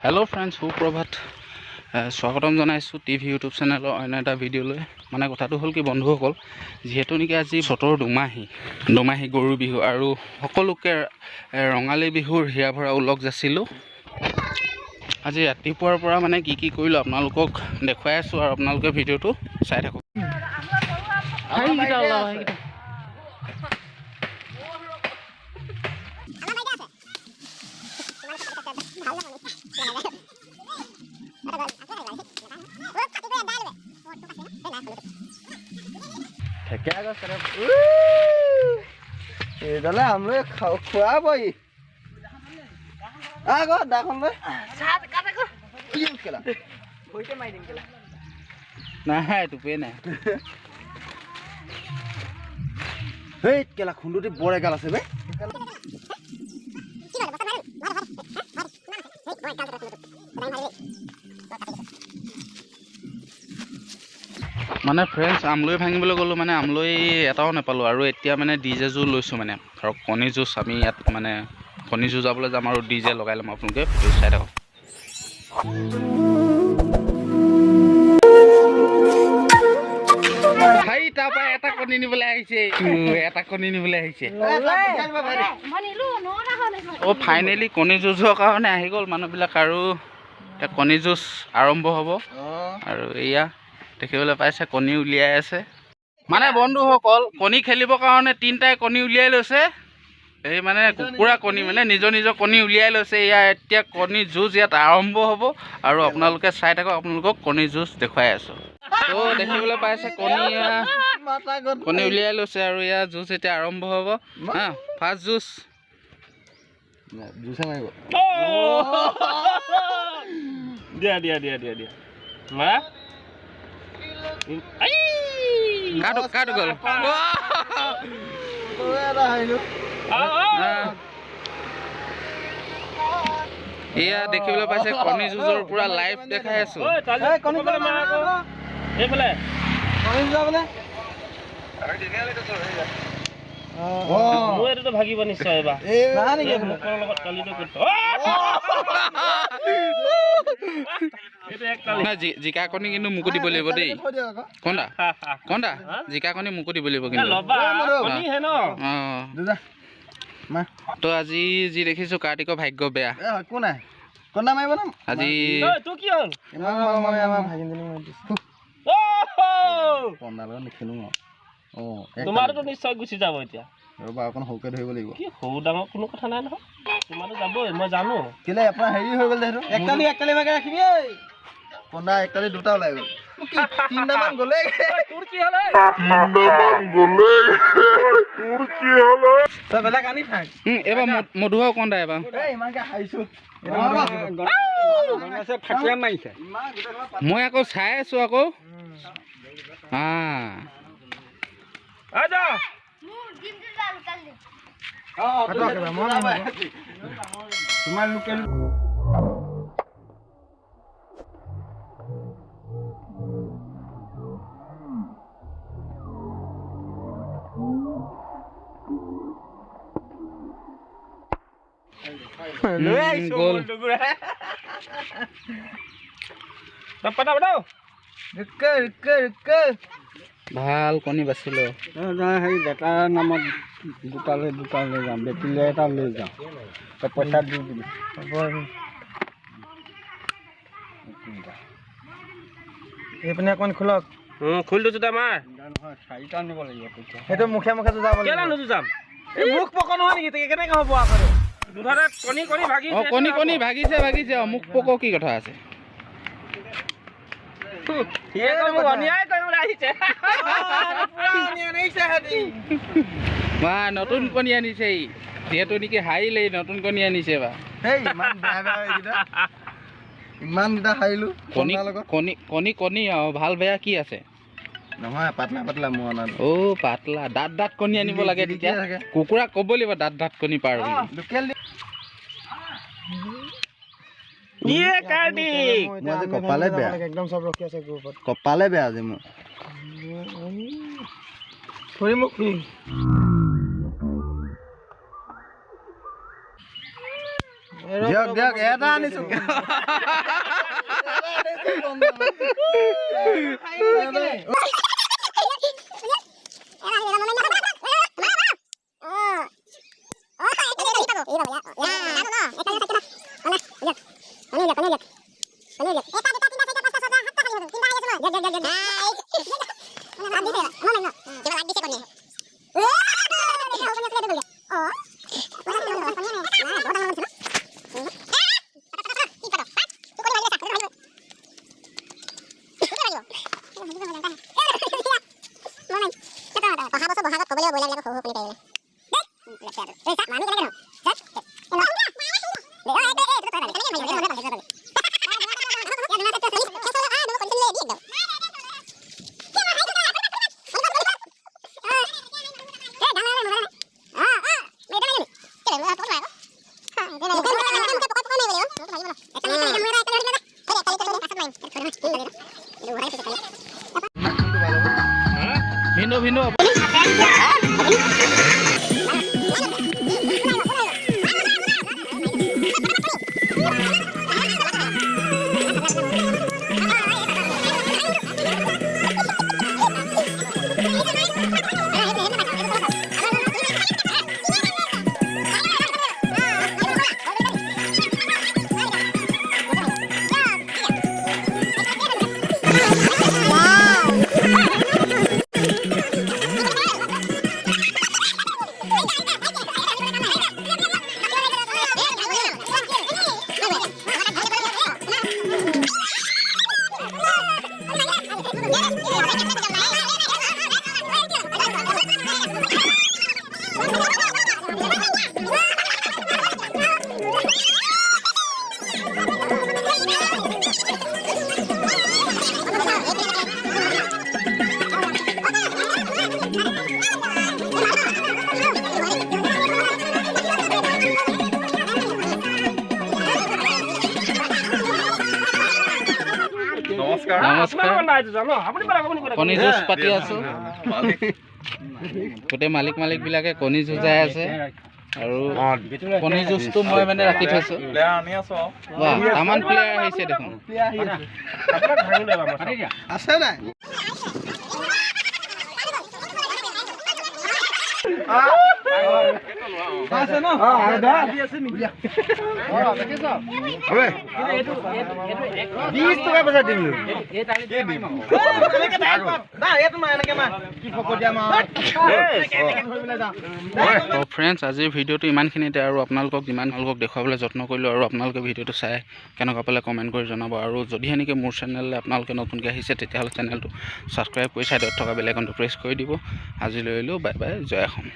Hello friends सुप्रभात स्वागतम जनाइছোঁ TV YouTube চেনেলৰ অন্য এটা ভিডিঅ'লৈ মানে কথাটো হ'ল কি বন্ধুসকল যেহেতু নেকি আজি বতৰ দুমাহী গৰু বিহু আৰু সকলোকে ৰঙালী বিহুৰ হিয়া ভৰা উলগ যাছিলোঁ আজি ৰাতিপুৱাৰ পৰা মানে কি কৰিলোঁ আপোনালোকক দেখুৱাই আছোঁ আৰু আপোনালোকে ভিডিঅ'টো চাই থাকক এইডালে আমি খোৱাব আগত দাখন লৈ নাই টোপে নাই সেই কেলা খুন্দুটি বৰ এগাল আছে বে মানে ফ্ৰেন্ডছ আমলৈ ভাঙিবলৈ গ'লোঁ মানে আমলৈ এটাও নাপালোঁ আৰু এতিয়া মানে ডিজে জুৰ লৈছোঁ মানে ধৰক কণী যুঁজ আমি ইয়াত মানে কণী যুঁজাবলৈ যাম আৰু ডিজে লগাই ল'ম আপোনালোকে চাই থাকক ভাই তাৰপৰা এটা কণী নিবলৈ আহিছে অ' ফাইনেলি কণী যুঁজৰ কাৰণে আহি গ'ল মানুহবিলাক আৰু এতিয়া কণী যুঁজ আৰম্ভ হ'ব আৰু এয়া দেখিবলৈ পাইছে কণী উলিয়াই আছে মানে বন্ধুসকল কণী খেলিবৰ কাৰণে তিনিটাই কণী উলিয়াই লৈছে এই মানে কুকুৰা কণী মানে নিজৰ কণী উলিয়াই লৈছে এয়া এতিয়া কণী যুঁজ ইয়াত আৰম্ভ হ'ব আৰু আপোনালোকে চাই থাকক আপোনালোকক কণী যুঁজ দেখুৱাই আছোঁ তো দেখিবলৈ পাইছে কণী উলিয়াই লৈছে আৰু এয়া যুঁজ এতিয়া আৰম্ভ হ'ব হা ফাৰ্ষ্ট যুঁজ দিয়া কাটো গ'ল এয়া দেখিবলৈ পাইছে কণী যুঁজৰ পুৰা লাইভ দেখাই আছোঁ ভাগিব নিশ্চয় জিকা কণী কিন্তু মোকো দিব লাগিব দেই কন্দা জিকা কণী মোকো দিব লাগিব কিন্তু তো আজি যি দেখিছোঁ কাৰ্তিকৰ ভাগ্য বেয়া আজি তোমাৰতো নিশ্চয় গুচি যাব এতিয়া অকণ সৰুকে ধৰিব লাগিব কি সৰু ডাঙৰ কোনো কথা নাই নহয় তোমাৰতো যাবই মই জানো কেলে আপোনাৰ হেৰি হৈ গ'ল দেখোন একটালি ভাগে ৰাখিবি কন্দা একটালি দুটা ওলাই গ'ল তিনিটামান গ'লে তোৰ কি হ'লে তই বেলেগ আনি থাক এবাৰ মধুৱাও কন্দা এবাৰ ইমানকে হাৰিছোঁ মই আকৌ চাই আছোঁ আকৌ তোমাৰ লোকেল ভাল কণী বাচিলো হেৰি বেটাৰ নামত দুটা লৈ যাম বেটিলে এটা লৈ যাম তই পইচা দি দিবি এইপিনে অকণ খোলক খুলি দিছোঁ আমাৰ চাৰিটা নিব লাগিব সেইটো মুখে মুখে যাব কেলা যাম মুখ পক নহয় নেকি কেনেকৈ হ'ব আকৌ দুধাৰে কণী ভাগি কণী ভাগিছে মুখ পক কি কথা আছে নতুন কণী আনিছে যিহেতু নেকি হাৰিলেই নতুন কণী আনিছে বা ইমানকেইটা হাৰিলো কণী আৰু ভাল বেয়া কি আছে নহয় পাতলা মোৰ পাতলা দাঁত কণী আনিব লাগে তেতিয়া কুকুৰা ক'ব লাগিব দাঁত কণী পাৰ লোকেল কপালে বেয়া আজি মোৰ দিয়ক এটা আনিছো ভিন্ন ভিন্ন নমস্কাৰ কণী যুঁজ পাতি আছো গোটেই মালিক বিলাকে কণী যুঁজাই আছে আৰু কণী যুঁজটো মই মানে ৰাখি থৈছো তামান প্লেয়াৰ আহিছে দেখোন আছে নাই আছে ন আধা আছে মিলিয়া দেখিছ হবে 20 টকা পইচা দিম এই টালি কি দিম না এটো না এনেকে মা কি ফকটিয়া মা তো ফ্ৰেণ্ডছ আজিৰ ভিডিঅ'টো ইমানখিনিতে আৰু আপোনালোকক দেখুৱাবলৈ যত্ন কৰিলোঁ আৰু আপোনালোকে ভিডিঅ'টো চাই কেনেকুৱা পালে কমেণ্ট কৰি জনাব আৰু যদি এনেকৈ মোৰ চেনেললৈ আপোনালোকে নতুনকৈ আহিছে তেতিয়াহ'লে চেনেলটো ছাবস্ক্ৰাইব কৰি ছাইডত থকা বেল আইকনটো প্ৰেছ কৰি দিব আজিলৈ বাই বাই জয় অসম।